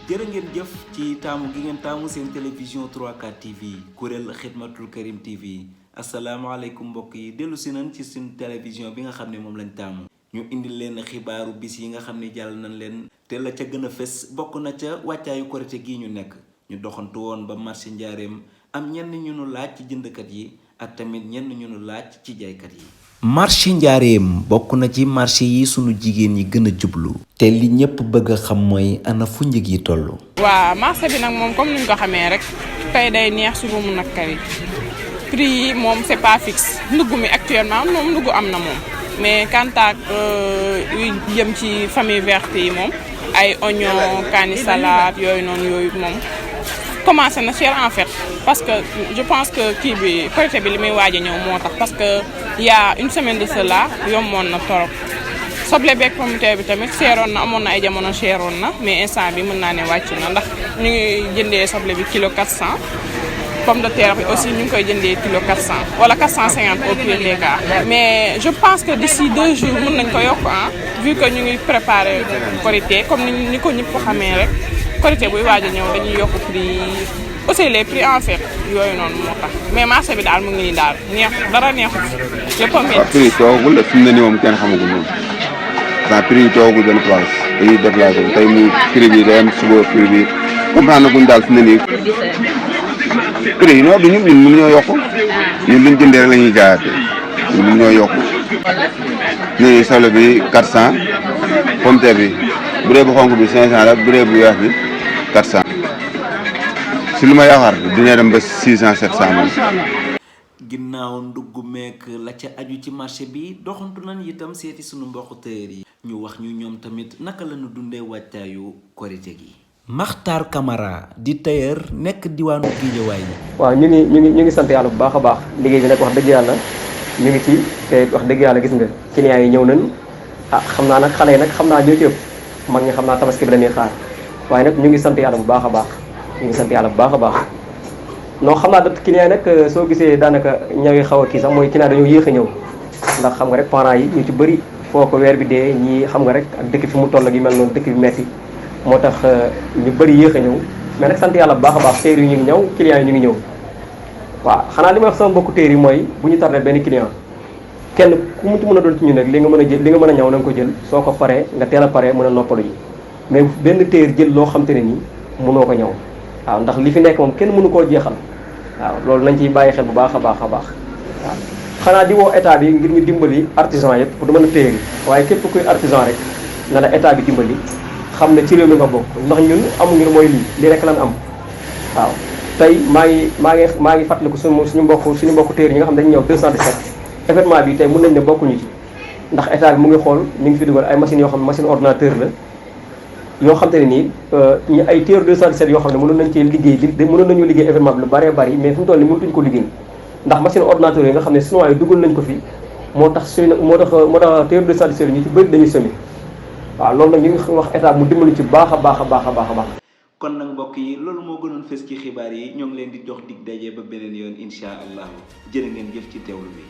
jërë ngeen jëf ci taamu gi ngeen taamu seen télévision 3-4 TV kuréel Xidmatul Karim TV asalaamaaleykum mbokk yi dellu si nañ ci suñu télévision bi nga xam ne moom lañ taamu ñu indil leen xibaaru bis yi nga xam ne jàll nañ leen te la ca gën a fës bokk na ca wàccaayu korite gii ñu nekk ñu doxantu woon ba marché Njaareem am ñenn ñu nu laaj ci jëndkat yi ak tamit ñenn ñu nu laaj ci jaaykat yi. marché Njaareem bokk na ci marché yi sunu jigéen ñi gën a jublu te li ñëpp bëgg a xam mooy ana fu njëg yi toll. waaw marché bi nag moom comme ni ñu ko xamee rek tey day neex suba mu nakkari prix yi moom c'est pas fixe ndugg mi actuellement moom ndugg am na moom mais kantaak yu jëm ci famille verte yi moom ay oignon kaani salade yooyu noonu yooyu moom commencé na cher en fait parce que je pense que kii bi korité bi li muy waaj a ñëw moo tax parce que il y a une semaine de cela yomboon na torop soble beeg pomme de terre bi tamit seeroon na amoon na ay jamono seeroon na mais instant bi mën naa ne wàcc na ndax ñu ngi jëndee soble bi kilo 400 pomme de terre bi aussi ñu ngi koy jëndee kilo 400 wala 450 au pire des cas mais je pense que d'ici 2 jours mën nañ ko yokk vu que ñu ngi préparer korité comme ni ko ñëpp xamee rek korité buy waaj a ñëw dañuy yokk prix aussi les prix en fait yooyu noonu moo tax mais marché bi daal mu ngi nii daal neex dara neexul lépp a métti. waaw prix toogul de fi mu ne nii moom kenn xamagul moom sans prix yi toogul benn place dañuy déplacé tey mu prix bi day am suba prix bi comprendre guñ daal fi mu ne nii prix yi non du ñun mënuñoo yokk ñun luñ jëndee rek la ñuy jaayaatee ñun mënuñoo yokk ñun soble bi 400 pomme de terre bi bu dee bu xonk bi 500 la bu dee bu weex bi 400. si lu ma yaakaar dina dem ba 600 700 moom. ginnaaw ndugg meek la ca aju ci marché bi doxantu nañ itam seeti sunu mbokku tailleur yi ñu wax ñu ñoom tamit naka la ñu dundee wàccaayu korite gi. Makhtar Camara di tailleur nekk diwaanu Guédiawaye. waaw ñu ngi sant yàlla bu baax a baax liggéey bi nag wax dëgg yàlla ñu ngi ci te wax dëgg yàlla gis nga clients yi ñëw nañ xam naa nag xale yi nag xam naa ñoo ci ëpp mag ñi xam naa tabaski bi la ñuy xaar waaye nag ñu ngi sant yàlla bu baax a baax. ñu ngi sant yàlla bu baax a baax non xam naa da client nag soo gisee daanaka ñaw yi xaw a kii sax mooy client dañoo yéex a ñëw ndax xam nga rek parents yi ñu ci bëri foo ko weer bi dee ñii xam nga rek ak dëkk fi mu toll ak yu mel noonu dëkk bi metti moo tax ñu bëri yéex a ñëw mais nag sant yàlla bu baax a baax téer yi ñu ngi ñëw clients yi ñu ngi ñëw waaw xanaa li may wax sama mbokku téer yi mooy bu ñu tardé benn client kenn ku mu ci mën a doon ci ñu nag li nga mën a jël li nga mën a ñëw na nga ko jël soo ko paree nga teel a paree mën a noppalu ji mais benn téer jël loo xam te ne nii mënoo ko ñëw waaw ndax li fi nekk moom kenn mënu koo jeexal waaw loolu nañ ciy bàyyi xel bu baax a baax a baax waaw xanaa di woo état bi ngir ñu dimbali artisan yëpp pour du mën a téye waaye képp kuy artisan rek na la état bi dimbali xam ne ci réew mi nga bokk ndax ñun amuñu mooy lii rek lan am waaw tey maa ngi fàttaliku suñu mbokk téye yi nga xam dañu ñëw 217 événement bi tey mën nañ ne bokkuñu ci ndax état bi mu ngi xool ñu ngi fi dugal ay machines yoo xam ne machine ordinateur la yoo xam te ne nii ñu ay téer 217 yoo xam ne mënoon nañ cee liggéey mënoon nañu liggéey événement bi lu bëree bëri mais fi mu toll nii mënatuñu ko liggéey ndax machine ordinateur yi nga xam ne chinois yi dugal nañ ko fi moo tax téer 217 ñu ci bëri dañuy semi waaw loolu nag ñu ngi wax état mu dimbali ci baax a baax a baax a baax a baax. kon nag mbokk yi loolu moo gënoon fës ci xibaar yi ñoo ngi leen di jox dig daje ba beneen yoon incha allah jërë ngeen jëf ci teewlu bi.